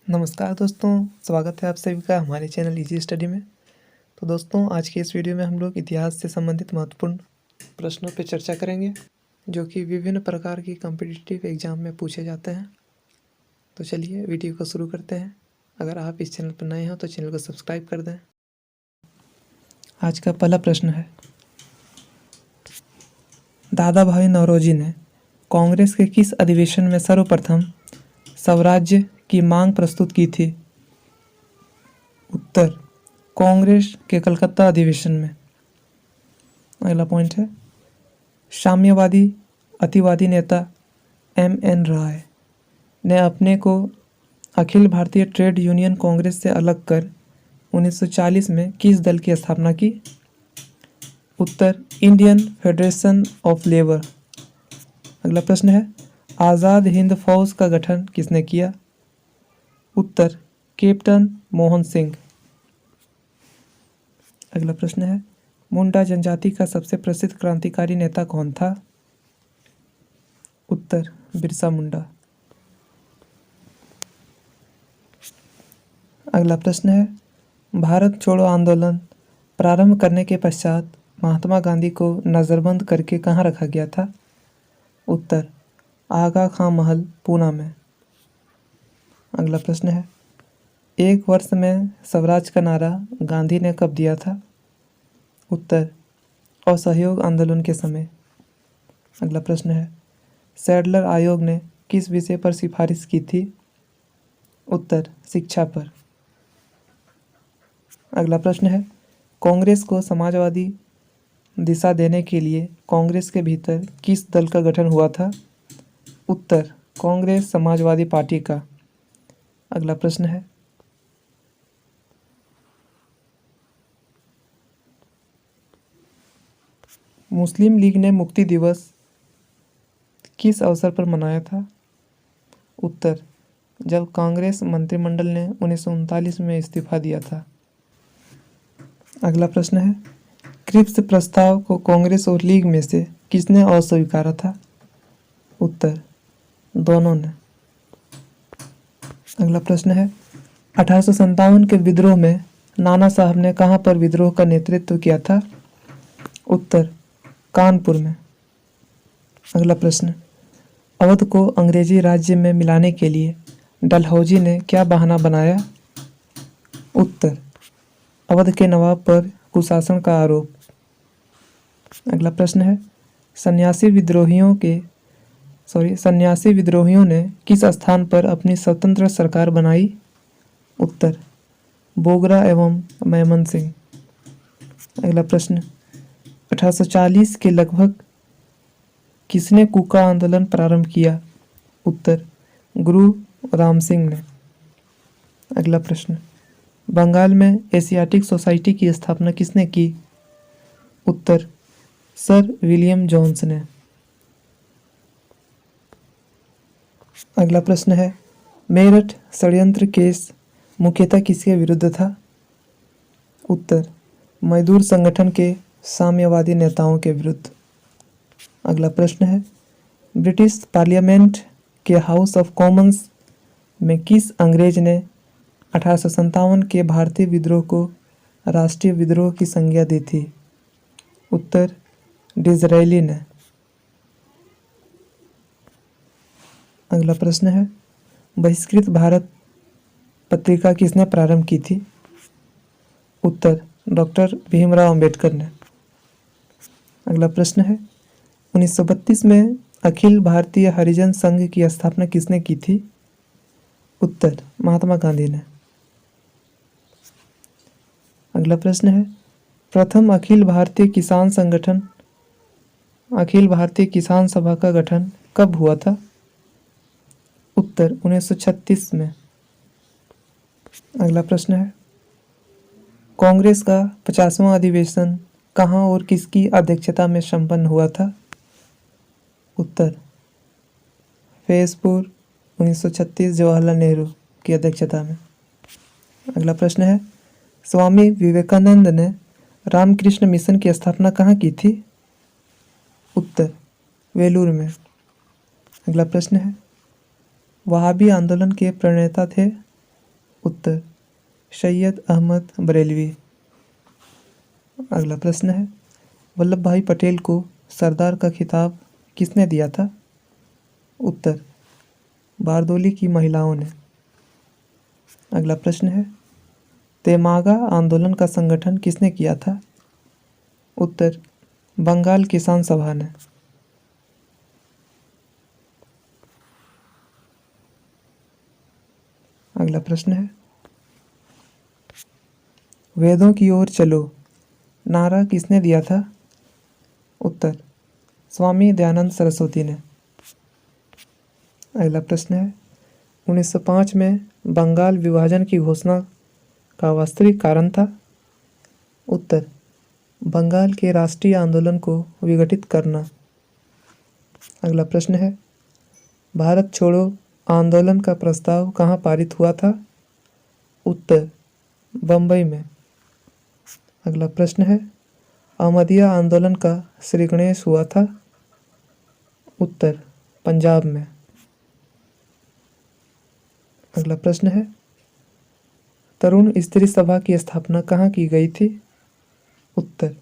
नमस्कार दोस्तों, स्वागत है आप सभी का हमारे चैनल इजी स्टडी में। तो दोस्तों, आज की इस वीडियो में हम लोग इतिहास से संबंधित महत्वपूर्ण प्रश्नों पर चर्चा करेंगे जो कि विभिन्न प्रकार की कॉम्पिटिटिव एग्जाम में पूछे जाते हैं। तो चलिए वीडियो को शुरू करते हैं। अगर आप इस चैनल पर नए हो तो चैनल को सब्सक्राइब कर दें। आज का पहला प्रश्न है, दादा भाई नौरोजी ने कांग्रेस के किस अधिवेशन में सर्वप्रथम स्वराज्य की मांग प्रस्तुत की थी? उत्तर, कांग्रेस के कलकत्ता अधिवेशन में। अगला पॉइंट है, साम्यवादी अतिवादी नेता M.N. राय ने अपने को अखिल भारतीय ट्रेड यूनियन कांग्रेस से अलग कर 1940 में किस दल की स्थापना की? उत्तर, इंडियन फेडरेशन ऑफ लेबर। अगला प्रश्न है, आज़ाद हिंद फौज का गठन किसने किया? उत्तर, कैप्टन मोहन सिंह। अगला प्रश्न है, मुंडा जनजाति का सबसे प्रसिद्ध क्रांतिकारी नेता कौन था? उत्तर, बिरसा मुंडा। अगला प्रश्न है, भारत छोड़ो आंदोलन प्रारंभ करने के पश्चात महात्मा गांधी को नज़रबंद करके कहाँ रखा गया था? उत्तर, आगा खां महल, पूना में। अगला प्रश्न है, एक वर्ष में स्वराज का नारा गांधी ने कब दिया था? उत्तर, असहयोग आंदोलन के समय। अगला प्रश्न है, सैडलर आयोग ने किस विषय पर सिफारिश की थी? उत्तर, शिक्षा पर। अगला प्रश्न है, कांग्रेस को समाजवादी दिशा देने के लिए कांग्रेस के भीतर किस दल का गठन हुआ था? उत्तर, कांग्रेस समाजवादी पार्टी का। अगला प्रश्न है, मुस्लिम लीग ने मुक्ति दिवस किस अवसर पर मनाया था? उत्तर, जब कांग्रेस मंत्रिमंडल ने 1939 में इस्तीफा दिया था। अगला प्रश्न है, क्रिप्स प्रस्ताव को कांग्रेस और लीग में से किसने अस्वीकारा था? उत्तर, दोनों ने। अगला प्रश्न है, 1857 के विद्रोह में नाना साहब ने कहाँ पर विद्रोह का नेतृत्व किया था? उत्तर, कानपुर में। अगला प्रश्न, अवध को अंग्रेजी राज्य में मिलाने के लिए डलहौजी ने क्या बहाना बनाया? उत्तर, अवध के नवाब पर कुशासन का आरोप। अगला प्रश्न है, सन्यासी विद्रोहियों ने किस स्थान पर अपनी स्वतंत्र सरकार बनाई? उत्तर, बोगरा एवं मैमन सिंह। अगला प्रश्न, 1840 के लगभग किसने कूका आंदोलन प्रारंभ किया? उत्तर, गुरु राम सिंह ने। अगला प्रश्न, बंगाल में एशियाटिक सोसाइटी की स्थापना किसने की? उत्तर, सर विलियम जोन्स ने। अगला प्रश्न है, मेरठ षड्यंत्र केस मुख्यतः किसके विरुद्ध था? उत्तर, मजदूर संगठन के साम्यवादी नेताओं के विरुद्ध। अगला प्रश्न है, ब्रिटिश पार्लियामेंट के हाउस ऑफ कॉमन्स में किस अंग्रेज ने 1857 के भारतीय विद्रोह को राष्ट्रीय विद्रोह की संज्ञा दी थी? उत्तर, डिज़रायली ने। अगला प्रश्न है, बहिष्कृत भारत पत्रिका किसने प्रारंभ की थी? उत्तर, डॉक्टर भीमराव अंबेडकर ने। अगला प्रश्न है, 1932 में अखिल भारतीय हरिजन संघ की स्थापना किसने की थी? उत्तर, महात्मा गांधी ने। अगला प्रश्न है, प्रथम अखिल भारतीय किसान सभा का गठन कब हुआ था? उत्तर, 1936 में। अगला प्रश्न है, कांग्रेस का 50वां अधिवेशन कहाँ और किसकी अध्यक्षता में संपन्न हुआ था? उत्तर, फैजपुर, 1936, जवाहरलाल नेहरू की अध्यक्षता में। अगला प्रश्न है, स्वामी विवेकानंद ने रामकृष्ण मिशन की स्थापना कहाँ की थी? उत्तर, वेलूर में। अगला प्रश्न है, वहाबी आंदोलन के प्रणेता थे? उत्तर सैयद अहमद बरेलवी। अगला प्रश्न है, वल्लभ भाई पटेल को सरदार का खिताब किसने दिया था? उत्तर बारदोली की महिलाओं ने। अगला प्रश्न है, तेमागा आंदोलन का संगठन किसने किया था? उत्तर बंगाल किसान सभा ने। अगला प्रश्न है, वेदों की ओर चलो नारा किसने दिया था? उत्तर स्वामी दयानंद सरस्वती ने। अगला प्रश्न है, 1905 में बंगाल विभाजन की घोषणा का वास्तविक कारण था? उत्तर बंगाल के राष्ट्रीय आंदोलन को विघटित करना। अगला प्रश्न है, भारत छोड़ो आंदोलन का प्रस्ताव कहाँ पारित हुआ था? उत्तर बम्बई में। अगला प्रश्न है, अहमदिया आंदोलन का श्री गणेश हुआ था? उत्तर पंजाब में। अगला प्रश्न है, तरुण स्त्री सभा की स्थापना कहाँ की गई थी? उत्तर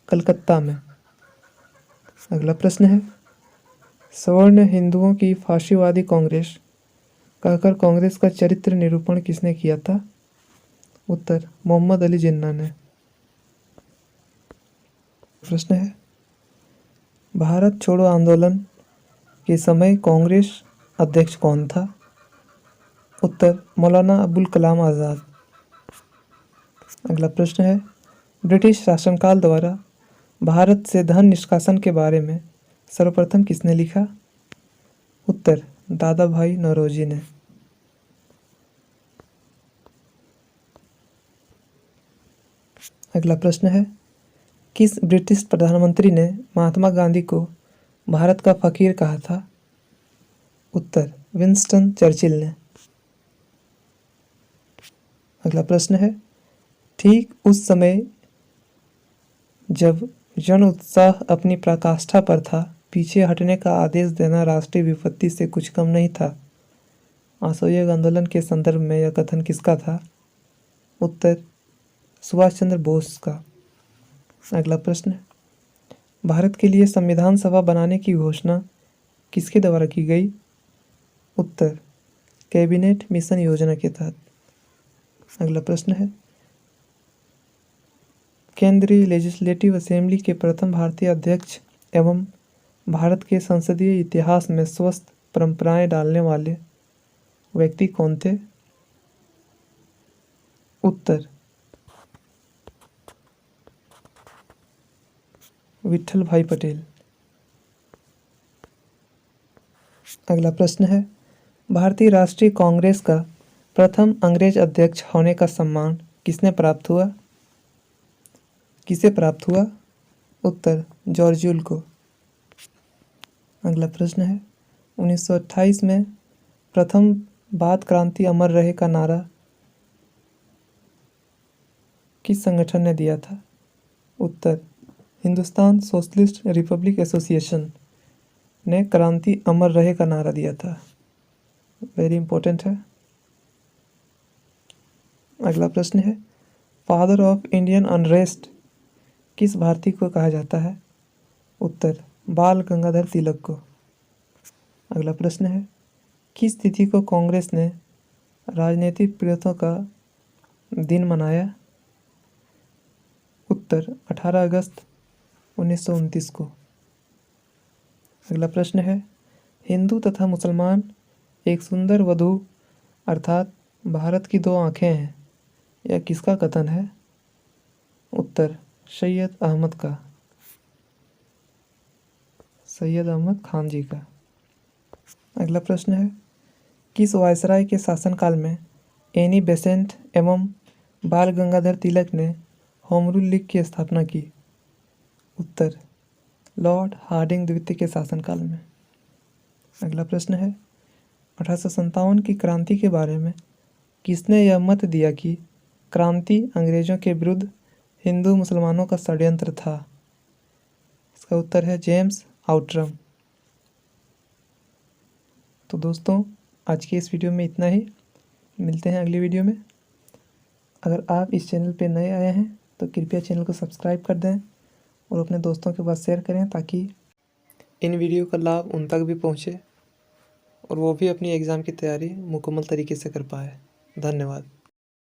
कलकत्ता में। अगला प्रश्न है, सवर्ण हिंदुओं की फाशीवादी कांग्रेस कहकर कांग्रेस का चरित्र निरूपण किसने किया था? उत्तर मोहम्मद अली जिन्ना ने। प्रश्न है, भारत छोड़ो आंदोलन के समय कांग्रेस अध्यक्ष कौन था? उत्तर मौलाना अबुल कलाम आज़ाद। अगला प्रश्न है, ब्रिटिश शासनकाल द्वारा भारत से धन निष्कासन के बारे में सर्वप्रथम किसने लिखा? उत्तर दादा भाई नौरोजी ने। अगला प्रश्न है, किस ब्रिटिश प्रधानमंत्री ने महात्मा गांधी को भारत का फकीर कहा था? उत्तर विंस्टन चर्चिल ने। अगला प्रश्न है, ठीक उस समय जब जन उत्साह अपनी पराकाष्ठा पर था, पीछे हटने का आदेश देना राष्ट्रीय विपत्ति से कुछ कम नहीं था। असहयोग आंदोलन के संदर्भ में यह कथन किसका था? उत्तर सुभाष चंद्र बोस का। अगला प्रश्न है, भारत के लिए संविधान सभा बनाने की घोषणा किसके द्वारा की गई? उत्तर कैबिनेट मिशन योजना के तहत। अगला प्रश्न है, केंद्रीय लेजिस्लेटिव असेंबली के प्रथम भारतीय अध्यक्ष एवं भारत के संसदीय इतिहास में स्वस्थ परंपराएं डालने वाले व्यक्ति कौन थे? उत्तर विट्ठल भाई पटेल। अगला प्रश्न है, भारतीय राष्ट्रीय कांग्रेस का प्रथम अंग्रेज अध्यक्ष होने का सम्मान किसे प्राप्त हुआ? उत्तर जॉर्ज को। अगला प्रश्न है, 1928 में प्रथम बात क्रांति अमर रहे का नारा किस संगठन ने दिया था? उत्तर हिंदुस्तान सोशलिस्ट रिपब्लिक एसोसिएशन ने क्रांति अमर रहे का नारा दिया था। वेरी इंपॉर्टेंट है। अगला प्रश्न है, फादर ऑफ इंडियन अनरेस्ट किस भारतीय को कहा जाता है? उत्तर बाल गंगाधर तिलक को। अगला प्रश्न है, किस तिथि को कांग्रेस ने राजनीतिक पीड़ितों का दिन मनाया? उत्तर 18 अगस्त 1929 को। अगला प्रश्न है, हिंदू तथा मुसलमान एक सुंदर वधू अर्थात भारत की दो आंखें हैं, यह किसका कथन है? उत्तर सैयद अहमद खान जी का। अगला प्रश्न है, किस वायसराय के शासनकाल में एनी बेसेंट एवं बाल गंगाधर तिलक ने होम रूल लीग की स्थापना की? उत्तर लॉर्ड हार्डिंग द्वितीय के शासनकाल में। अगला प्रश्न है, 1857 की क्रांति के बारे में किसने यह मत दिया कि क्रांति अंग्रेजों के विरुद्ध हिंदू मुसलमानों का षड्यंत्र था? इसका उत्तर है जेम्स आउट्रम। तो दोस्तों, आज की इस वीडियो में इतना ही। मिलते हैं अगली वीडियो में। अगर आप इस चैनल पे नए आए हैं तो कृपया चैनल को सब्सक्राइब कर दें और अपने दोस्तों के पास शेयर करें ताकि इन वीडियो का लाभ उन तक भी पहुंचे और वो भी अपनी एग्ज़ाम की तैयारी मुकम्मल तरीके से कर पाए। धन्यवाद।